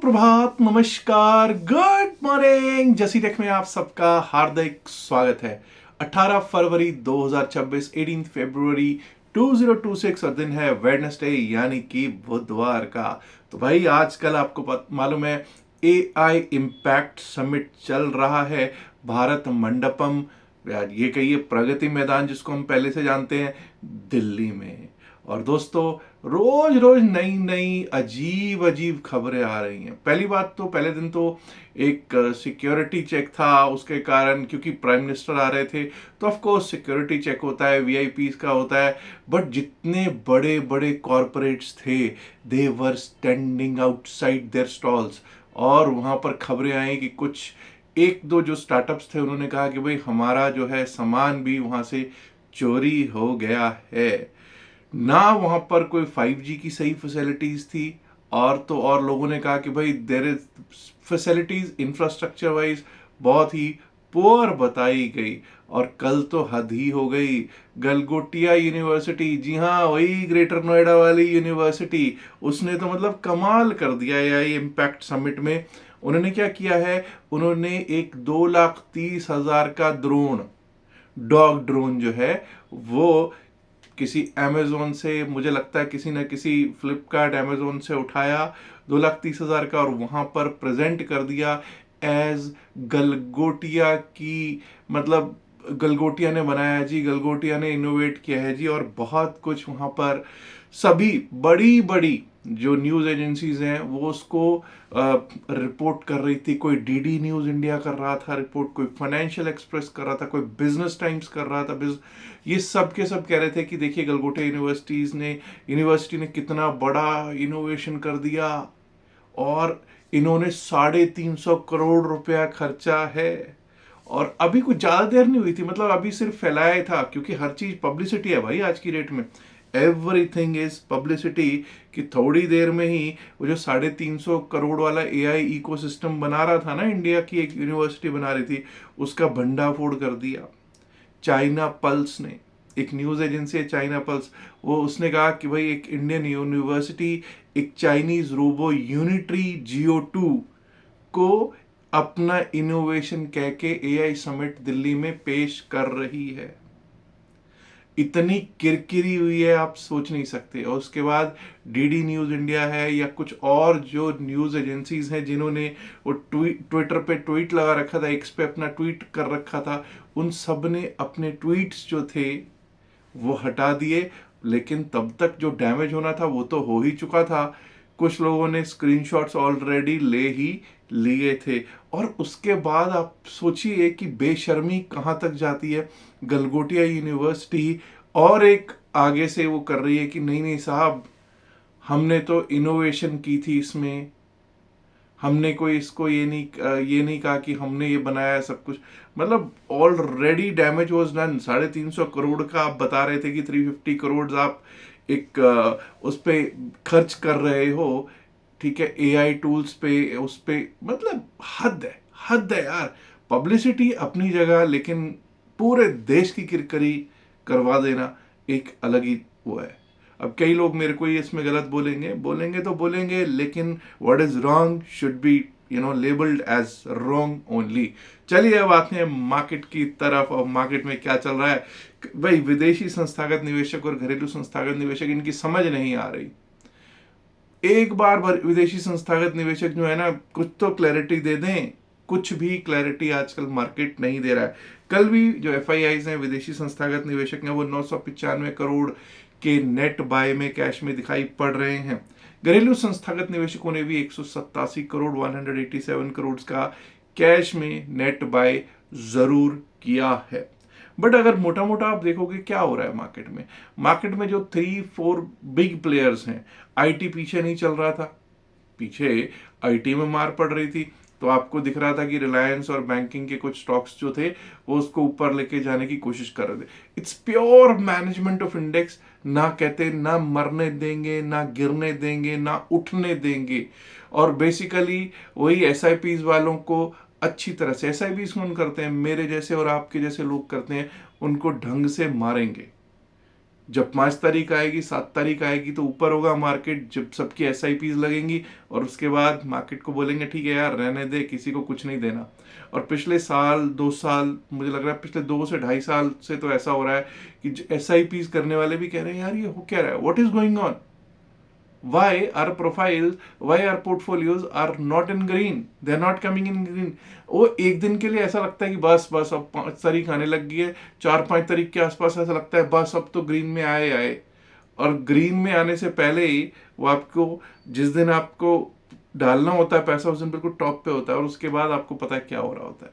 सुप्रभात, नमस्कार, good morning. जसी टेक में आप सबका हार्दिक स्वागत है। 18 फरवरी 2026, 18 फरवरी 2026 और दिन है वेडनेसडे यानी कि बुधवार का। तो भाई आजकल आपको मालूम है एआई इम्पैक्ट समिट चल रहा है भारत मंडपम, यार ये कहिए प्रगति मैदान जिसको हम पहले से जानते हैं, दिल्ली में। और दोस्तों रोज रोज नई नई अजीब अजीब खबरें आ रही हैं। पहली बात तो पहले दिन तो एक सिक्योरिटी चेक था, उसके कारण क्योंकि प्राइम मिनिस्टर आ रहे थे तो ऑफ कोर्स सिक्योरिटी चेक होता है, वीआईपीज का होता है। बट जितने बड़े बड़े कॉरपोरेट्स थे they were standing outside there stalls, और वहां पर खबरें आई कि कुछ एक दो जो स्टार्टअप्स थे उन्होंने कहा कि भाई हमारा जो है सामान भी वहां से चोरी हो गया है। ना वहां पर कोई 5G की सही फैसिलिटीज थी, और तो और लोगों ने कहा कि भाई there is facilities infrastructure wise बहुत ही पुअर बताई गई। और कल तो हद ही हो गई, गलगोटिया यूनिवर्सिटी, जी हाँ वही ग्रेटर नोएडा वाली यूनिवर्सिटी, उसने तो मतलब कमाल कर दिया एआई इम्पैक्ट समिट में। उन्होंने क्या किया है, उन्होंने एक 2,30,000 का ड्रोन, डॉग ड्रोन जो है वो किसी अमेजोन से, मुझे लगता है किसी न किसी फ्लिपकार्ट अमेजोन से उठाया 2,30,000 का, और वहां पर प्रेजेंट कर दिया एज गलगोटिया की, मतलब गलगोटिया ने बनाया जी, गलगोटिया ने इनोवेट किया है जी। और बहुत कुछ वहां पर सभी बड़ी बड़ी जो न्यूज एजेंसीज हैं वो उसको रिपोर्ट कर रही थी। कोई डीडी न्यूज इंडिया कर रहा था रिपोर्ट, कोई फाइनेंशियल एक्सप्रेस कर रहा था, कोई बिजनेस टाइम्स कर रहा था। ये सब के सब कह रहे थे कि देखिए गलगोटे यूनिवर्सिटी ने कितना बड़ा इनोवेशन कर दिया, और इन्होंने 350 रुपया खर्चा है। और अभी कुछ ज्यादा देर नहीं हुई थी, मतलब अभी सिर्फ फैलाया ही था, क्योंकि हर चीज पब्लिसिटी है भाई आज की डेट में, एवरीथिंग इज पब्लिसिटी। कि थोड़ी देर में ही वो जो 350 वाला एआई इकोसिस्टम बना रहा था ना, इंडिया की एक यूनिवर्सिटी बना रही थी, उसका भंडाफोड़ कर दिया। चाइना पल्स ने, एक न्यूज एजेंसी है चाइना पल्स, वो उसने कहा कि भाई एक इंडियन यूनिवर्सिटी एक चाइनीज रोबो यूनिट्री जियो 2 को अपना इनोवेशन कह के एआई समिट दिल्ली में पेश कर रही है। इतनी किरकिरी हुई है आप सोच नहीं सकते। और उसके बाद डीडी न्यूज इंडिया है या कुछ और जो न्यूज एजेंसीज हैं जिन्होंने वो ट्विटर पे ट्वीट लगा रखा था, एक्स पे अपना ट्वीट कर रखा था, उन सब ने अपने ट्वीट्स जो थे वो हटा दिए। लेकिन तब तक जो डैमेज होना था वो तो हो ही चुका था। कुछ लोगों ने स्क्रीनशॉट्स ऑलरेडी ले ही लिए थे। और उसके बाद आप सोचिए कि बेशर्मी कहां तक जाती है। गलगोटिया यूनिवर्सिटी और एक आगे से वो कर रही है कि नहीं नहीं साहब, हमने तो इनोवेशन की थी इसमें, हमने कोई इसको ये नहीं कहा कि हमने ये बनाया है सब कुछ। मतलब ऑलरेडी डैमेज वाज डन। 350 का आप बता रहे थे कि 350 आप एक उस पे खर्च कर रहे हो, ठीक है, एआई टूल्स पे, उस पे, मतलब हद है यार। पब्लिसिटी अपनी जगह, लेकिन पूरे देश की किरकिरी करवा देना एक अलग ही वो है। अब कई लोग मेरे को इसमें गलत बोलेंगे तो बोलेंगे, लेकिन what is wrong should be labelled as wrong only. चलिए अब आते हैं मार्केट की तरफ। और मार्केट में क्या चल रहा है भाई, विदेशी संस्थागत निवेशक और घरेलू संस्थागत निवेशक, इनकी समझ नहीं आ रही। एक बार विदेशी संस्थागत निवेशक जो है ना, कुछ तो क्लैरिटी दे दें। कुछ भी क्लैरिटी आजकल मार्केट नहीं दे रहा है। कल भी जो एफआईआईज हैं, विदेशी संस्थागत निवेशक हैं, वो 995 करोड़ के नेट बाय में कैश में दिखाई पड़ रहे हैं। घरेलू संस्थागत निवेशकों ने भी 187 करोड़ 187 करोड़ का कैश में नेट बाय जरूर किया है। बट अगर मोटा मोटा आप देखोगे क्या हो रहा है मार्केट में जो 3-4 बिग प्लेयर्स हैं, आईटी पीछे नहीं चल रहा था, पीछे आईटी में मार पड़ रही थी। तो आपको दिख रहा था कि रिलायंस और बैंकिंग के कुछ स्टॉक्स जो थे वो उसको ऊपर लेके जाने की कोशिश कर रहे थे। It's pure management of index. ना कहते ना मरने देंगे, ना गिरने देंगे, ना उठने देंगे। और बेसिकली वही एसआईपीज वालों को अच्छी तरह से, एसआईपीज कौन करते हैं, मेरे जैसे और आपके जैसे लोग करते हैं, उनको ढंग से मारेंगे। जब 5 तारीख आएगी, 7 तारीख आएगी तो ऊपर होगा मार्केट, जब सबकी SIPs लगेंगी और उसके बाद मार्केट को बोलेंगे ठीक है यार रहने दे, किसी को कुछ नहीं देना। और पिछले साल 2 साल, मुझे लग रहा है पिछले 2 से 2.5 साल से तो ऐसा हो रहा है कि SIPs करने वाले भी कह रहे हैं यार ये हो क्या रहा है, what is going on, why our profiles, why our portfolios are not in green, they are not coming in green। वो एक दिन के लिए ऐसा लगता है कि बस बस अब 5 तारीख आने लग गई है, 4-5 तारीख के आसपास ऐसा लगता है बस अब तो ग्रीन में आए आए। और ग्रीन में आने से पहले ही वो आपको, जिस दिन आपको डालना होता है पैसा, उस दिन बिल्कुल टॉप पे होता है और उसके बाद आपको पता है क्या हो रहा होता है।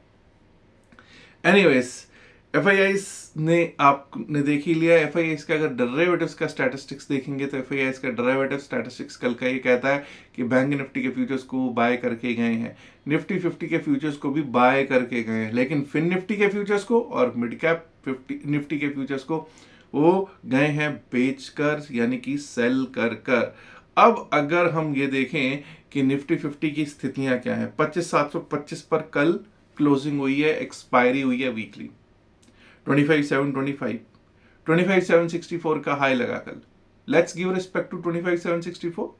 एनीवेज, FIIs ने आपने देख ही लिया। FIIs का अगर डेरिवेटिव्स का स्टैटिस्टिक्स देखेंगे तो FIIs का डेरिवेटिव स्टैटिस्टिक्स कल का ये कहता है कि बैंक निफ्टी के फ्यूचर्स को बाय करके गए हैं, निफ्टी 50 के फ्यूचर्स को भी बाय करके गए हैं, लेकिन फिन निफ्टी के फ्यूचर्स को और मिड कैप 50 निफ्टी के फ्यूचर्स को वो गए हैं बेचकर, यानी कि सेल कर कर। अब अगर हम ये देखें कि निफ्टी 50 की स्थितियां क्या है, 25,725 पर कल क्लोजिंग हुई है, एक्सपायरी हुई है वीकली 25,725, 25,764 का हाई लगा कल। Let's give respect to 25,764।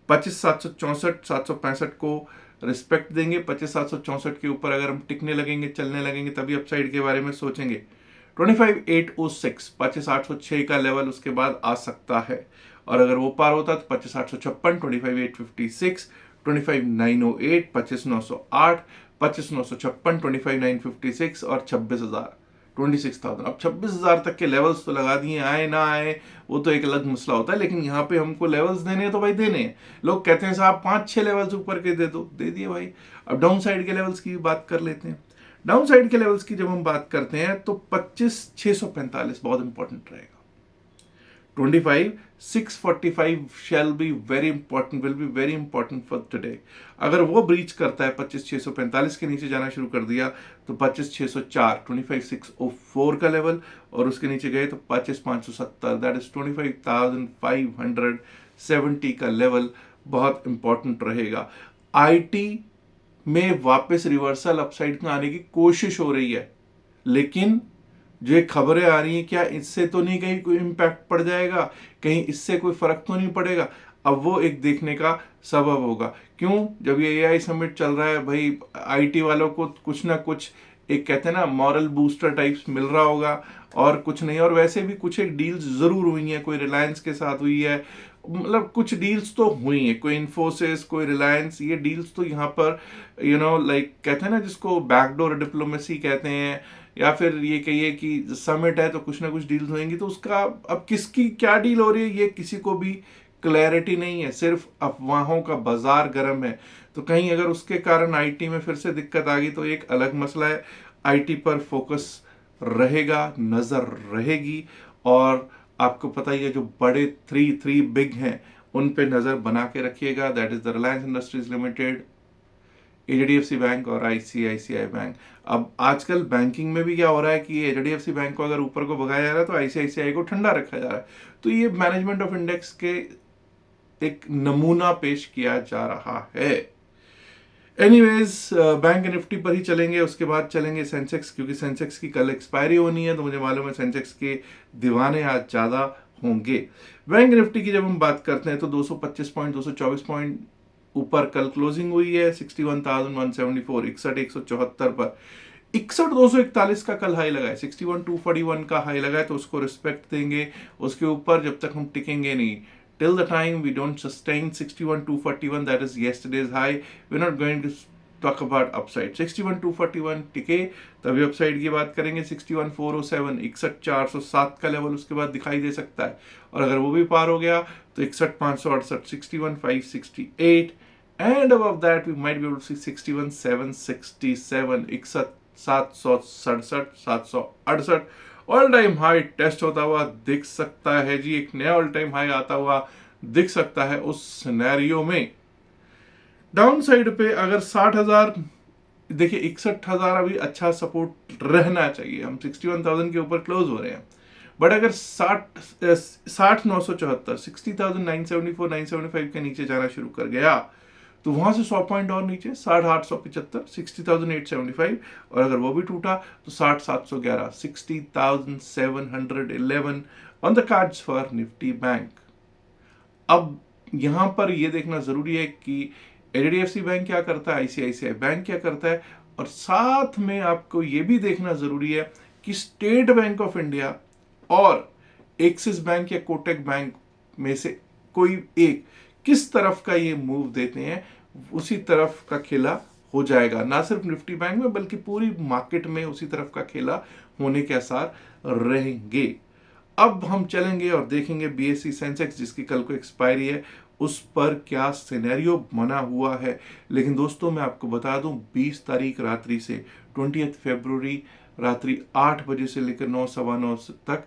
25,764 765 को रिस्पेक्ट देंगे। 25,764 के ऊपर अगर हम टिकने लगेंगे, चलने लगेंगे, तभी अपसाइड के बारे में सोचेंगे। 25,806 25,806 का लेवल उसके बाद आ सकता है, और अगर वो पार होता तो 25,856, 25,856, 25,908, 25,908, 25,956, 25,956 और 26,000, 26,000। अब 26,000 तक के लेवल्स तो लगा दिए, आए ना आए वो तो एक अलग मसला होता है, लेकिन यहाँ पे हमको लेवल्स देने हैं तो भाई देने हैं। लोग कहते हैं साहब 5-6 लेवल्स ऊपर के दे दो, दे दिए भाई। अब डाउन साइड के लेवल्स की बात कर लेते हैं। डाउन साइड के लेवल्स की जब हम बात करते हैं तो 25,645 बहुत इंपॉर्टेंट रहेगा। 25,645 shall be very important, will be very important for today। अगर वो ब्रीच करता है, 25,645 के नीचे जाना शुरू कर दिया तो 25,604 25,604 का लेवल, और उसके नीचे गए तो 25,570 दैट इज 25,570 का लेवल बहुत इंपॉर्टेंट रहेगा। IT में वापस रिवर्सल अपसाइड में आने की कोशिश हो रही है, लेकिन जो ये खबरें आ रही हैं क्या इससे तो नहीं कहीं कोई इम्पैक्ट पड़ जाएगा, कहीं इससे कोई फर्क तो नहीं पड़ेगा। अब वो एक देखने का सबब होगा। क्यों? जब ये AI समिट चल रहा है भाई, IT वालों को कुछ ना कुछ एक कहते हैं ना मॉरल बूस्टर टाइप्स मिल रहा होगा, और कुछ नहीं। और वैसे भी कुछ एक डील्स जरूर हुई हैं, कोई रिलायंस के साथ हुई है, मतलब कुछ डील्स तो हुई हैं, कोई इन्फोसिस, कोई रिलायंस, ये डील्स तो यहाँ पर लाइक कहते हैं ना जिसको बैकडोर डिप्लोमेसी कहते हैं, या फिर ये कहिए कि समिट है तो कुछ ना कुछ डील्स होंगी। तो उसका अब किसकी क्या डील हो रही है ये किसी को भी क्लैरिटी नहीं है, सिर्फ अफवाहों का बाजार गर्म है। तो कहीं अगर उसके कारण IT में फिर से दिक्कत आ गई तो एक अलग मसला है। IT पर फोकस रहेगा, नजर रहेगी, और आपको पता ही है जो बड़े थ्री बिग हैं उन पे नजर बना के रखिएगा। That is the Reliance industries limited, HDFC bank और ICICI बैंक। अब आजकल बैंकिंग में भी क्या हो रहा है कि HDFC बैंक को अगर ऊपर को भगाया जा रहा है तो ICICI को ठंडा रखा जा रहा है। तो ये मैनेजमेंट ऑफ इंडेक्स के एक नमूना पेश किया जा रहा है। एनीवेज, बैंक निफ्टी पर ही चलेंगे, उसके बाद चलेंगे सेंसेक्स, क्योंकि सेंसेक्स की कल एक्सपायरी होनी है तो मुझे मालूम है सेंसेक्स के दीवाने आज ज्यादा होंगे। बैंक निफ्टी की जब हम बात करते हैं तो 225 पॉइंट 224 पॉइंट ऊपर कल क्लोजिंग हुई है, 61,174 61,174 पर। 61,241 का कल हाई लगा है, 61,241 का हाई लगा है, तो उसको रिस्पेक्ट देंगे। उसके ऊपर जब तक हम टिकेंगे नहीं, till the time we don't sustain 61,241 that is yesterday's high, we're not going to talk about upside। 61,241 टिके तभी अपसाइड की बात करेंगे। 61,407 61,407 का लेवल उसके बाद दिखाई दे सकता है, और अगर वो भी पार हो गया तो 61,568 61,568 and above that we might be able to see 61,767 61,767 768 all time high test होता हुआ दिख सकता है जी। एक नया ऑल टाइम हाई आता हुआ दिख सकता है। उस सिनेरियो में डाउन साइड पे अगर 60,000, देखिए 61,000 अभी अच्छा सपोर्ट रहना चाहिए। हम 61,000 के ऊपर क्लोज हो रहे हैं, बट अगर 60,974 60,974 975 के नीचे जाना शुरू कर गया तो वहां से 100 पॉइंट और नीचे 60,875 60,875, और अगर वो भी टूटा तो 60,711 60,711 on the cards for Nifty bank. अब यहां पर यह देखना जरूरी है कि एचडीएफसी बैंक क्या करता है, आईसीआईसीआई बैंक क्या करता है, और साथ में आपको यह भी देखना जरूरी है कि स्टेट बैंक ऑफ इंडिया और एक्सिस बैंक या कोटक बैंक में से कोई एक किस तरफ का ये मूव देते हैं, उसी तरफ का खेला हो जाएगा। ना सिर्फ निफ्टी बैंक में बल्कि पूरी मार्केट में उसी तरफ का खेला होने के आसार रहेंगे। अब हम चलेंगे और देखेंगे बीएसई सेंसेक्स जिसकी कल को एक्सपायरी है, उस पर क्या सिनेरियो बना हुआ है। लेकिन दोस्तों मैं आपको बता दूं 20 तारीख रात्रि से 20 फरवरी रात्रि 8 बजे से लेकर 9 सवा 9 तक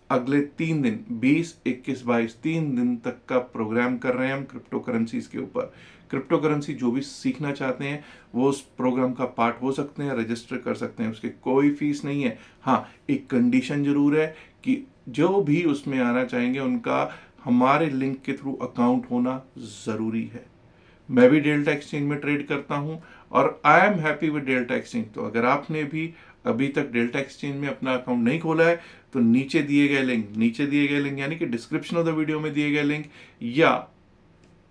अगले 3 दिन 20, 21, 22 3 दिन तक का प्रोग्राम कर रहे हैं हम क्रिप्टो करेंसीज के ऊपर। क्रिप्टो करेंसी जो भी सीखना चाहते हैं वो उस प्रोग्राम का पार्ट हो सकते हैं, रजिस्टर कर सकते हैं, उसकी कोई फीस नहीं है। हाँ, एक कंडीशन जरूर है कि जो भी उसमें आना चाहेंगे उनका हमारे लिंक के थ्रू अकाउंट होना जरूरी है। मैं भी डेल्टा एक्सचेंज में ट्रेड करता हूं और I am happy with delta exchange. तो अगर आपने भी अभी तक डेल्टा एक्सचेंज में अपना अकाउंट नहीं खोला है तो नीचे दिए गए लिंक यानी कि डिस्क्रिप्शन ऑफ द वीडियो में दिए गए लिंक या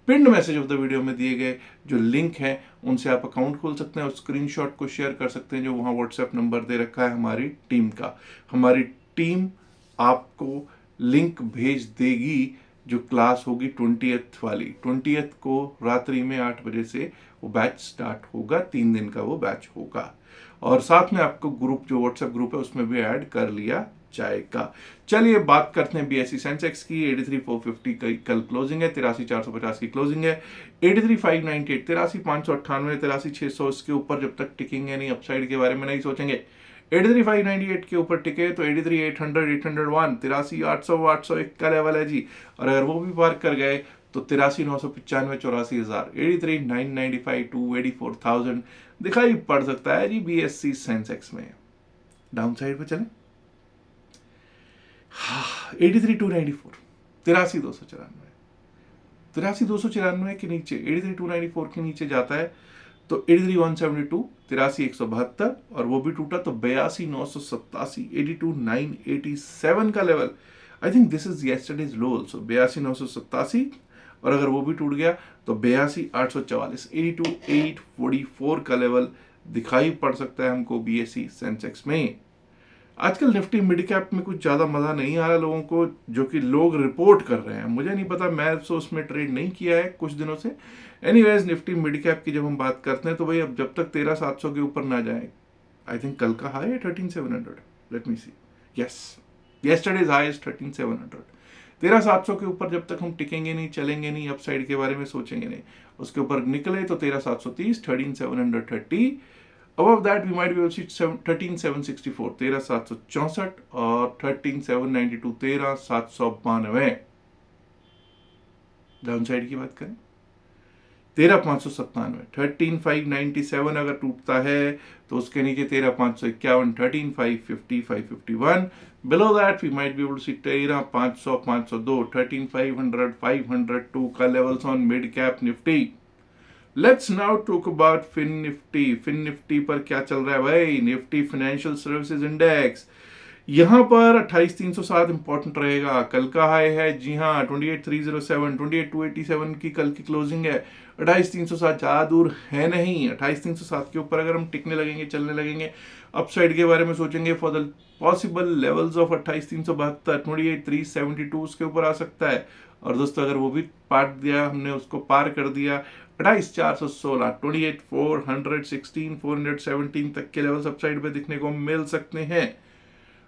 pinned message of the video में दिए गए जो लिंक है उनसे आप अकाउंट खोल सकते हैं और स्क्रीनशॉट को शेयर कर सकते हैं जो वहां व्हाट्सएप नंबर दे रखा है हमारी टीम का। हमारी टीम आपको लिंक भेज देगी जो क्लास होगी 20th वाली। 20th को रात्रि में 8 बजे से वो बैच स्टार्ट होगा, 3 दिन का वो बैच होगा। और साथ में आपको ग्रुप जो व्हाट्सएप ग्रुप है उसमें भी ऐड कर लिया जाएगा। चलिए बात करते हैं बीएसई सेंसेक्स की। 83,450 की कल क्लोजिंग है, 83,450 की क्लोजिंग है। 83,598, 83,598, 83,600 इसके ऊपर जब तक टिकेंगे नहीं, अपसाइड के बारे में नहीं सोचेंगे। 83,598 के ऊपर टिके तो 83,800, 801, 83,800, 801 का लेवल है जी। और अगर वो भी पार कर गए तो 83,995, 84,000, 83,995 टू 84,000 दिखाई पड़ सकता है जी बीएसई सेंसेक्स में। डाउन साइड पे चले 83,294, 83,294, 83,294 के नीचे 83,294 के नीचे जाता है तो 83,172, 83,172 और वो भी टूटा तो 82,987, 82,987 का level. I think this is yesterday's low also, 82,987। और अगर वो भी टूट गया तो 82,844, 82,844 का लेवल दिखाई पड़ सकता है हमको बीएसई सेंसेक्स में। आजकल निफ्टी मिड कैप में कुछ ज्यादा मजा नहीं आ रहा लोगों को, जो कि लोग रिपोर्ट कर रहे हैं। मुझे नहीं पता, मैं तो उसमें ट्रेड नहीं किया है कुछ दिनों से। एनीवेज निफ्टी मिड कैप की जब हम बात करते हैं तो भाई अब जब तक 13,700 के ऊपर ना जाए, आई थिंक कल का हाई है 13,700, let me see, yes yesterday's high is 13,700। 13,700 के ऊपर जब तक हम टिकेंगे नहीं, चलेंगे नहीं, अपसाइड के बारे में सोचेंगे नहीं, उसके ऊपर निकले तो 13,730, 13,730। Above that we might be able to see 13,764, 13,764 और 13,792, 13,792। डाउन साइड की बात करें 13,597, 13,597 अगर टूटता है तो उसके नीचे 13,551, 13,550, 551। Below that we might be able to see 13,500, 502, 13,500, 502 का levels on mid cap nifty। Let's now talk about Fin Nifty. Fin Nifty पर क्या चल रहा है भाई? निफ्टी फाइनेंशियल सर्विसेज इंडेक्स यहां पर 28,307 इंपॉर्टेंट रहेगा। कल का हाई है जी हाँ 28,307, 28,287 की कल की क्लोजिंग है। 28,307 ज्यादा दूर है नहीं। 28,307 के ऊपर अगर हम टिकने लगेंगे, चलने लगेंगे, अपसाइड के बारे में सोचेंगे for the possible levels of 28,372, 28,372 उसके ऊपर आ सकता है। और दोस्तों अगर वो भी पार दिया हमने, उसको पार कर दिया 28,416, 28,416, 417 तक के लेवल्स अपसाइड पे दिखने को मिल सकते हैं।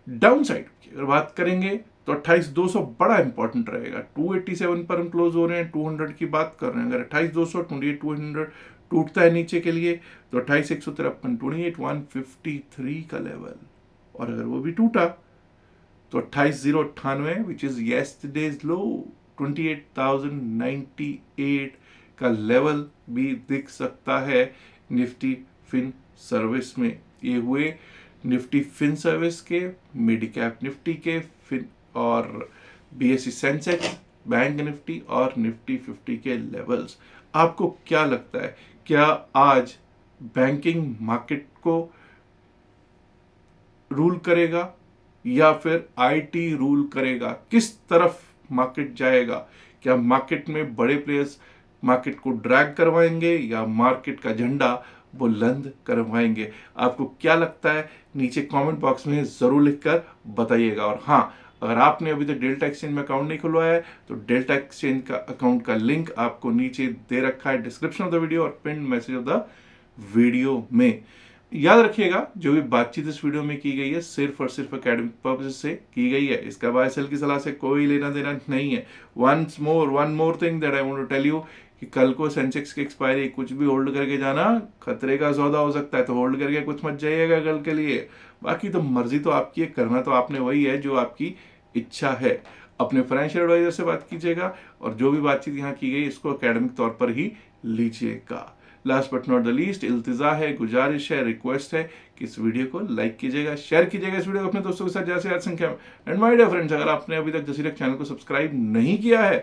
डाउन साइड की अगर बात करेंगे तो 28,200 बड़ा इंपॉर्टेंट रहेगा। 287 पर हम क्लोज हो रहे हैं, 200 की बात कर रहे हैं। अगर 28,200, 28,200 टूटता है नीचे के लिए तो 28,153, 28,153 का लेवल। और अगर वो भी टूटा तो 28,098 विच इज यस्टरडेज लो, 28,098 का लेवल भी दिख सकता है निफ्टी फिन सर्विस में। ये हुए निफ्टी फिन सर्विस के, मिड कैप निफ्टी के, फिन और बीएसई सेंसेक्स, बैंक निफ्टी और निफ्टी 50 के लेवल्स। आपको क्या लगता है, क्या आज बैंकिंग मार्केट को रूल करेगा या फिर आईटी रूल करेगा? किस तरफ मार्केट जाएगा? क्या मार्केट में बड़े प्लेयर्स मार्केट को ड्रैग करवाएंगे या मार्केट का झंडा बुलंद करवाएंगे? आपको क्या लगता है? नीचे कमेंट बॉक्स में जरूर लिखकर बताइएगा। और हाँ, अगर आपने अभी तक डेल्टा एक्सचेंज में अकाउंट नहीं खुलवाया है तो डेल्टा एक्सचेंज का अकाउंट का लिंक आपको नीचे दे रखा है डिस्क्रिप्शन ऑफ द वीडियो और pin message of the video में। याद रखिएगा, जो भी बातचीत इस वीडियो में की गई है सिर्फ और सिर्फ एकेडमिक पर्पस से की गई है। इसका बाय सेल की सलाह से कोई लेना देना नहीं है। One more thing that I want to tell you कि कल को सेंसेक्स की एक्सपायरी, कुछ भी होल्ड करके जाना खतरे का सौदा हो सकता है, तो होल्ड करके कुछ मत जाइएगा कल के लिए। बाकी तो मर्जी तो आपकी है, करना तो आपने वही है जो आपकी इच्छा है। अपने फाइनेंशियल एडवाइजर से बात कीजिएगा और जो भी बातचीत यहाँ की गई इसको एकेडमिक तौर पर ही लीजिएगा। Last but not the least, इल्तिजा है, गुजारिश है, रिक्वेस्ट है कि इस वीडियो को लाइक कीजिएगा, शेयर कीजिएगा इस वीडियो को अपने दोस्तों के साथ ज्यादा से ज्यादा संख्या में। एंड माय डियर फ्रेंड्स, अगर आपने अभी तक जसीरक चैनल को सब्सक्राइब नहीं किया है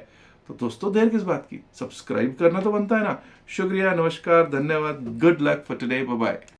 तो दोस्तों देर किस बात की, सब्सक्राइब करना तो बनता है ना। शुक्रिया, नमस्कार, धन्यवाद, good luck for today, bye bye.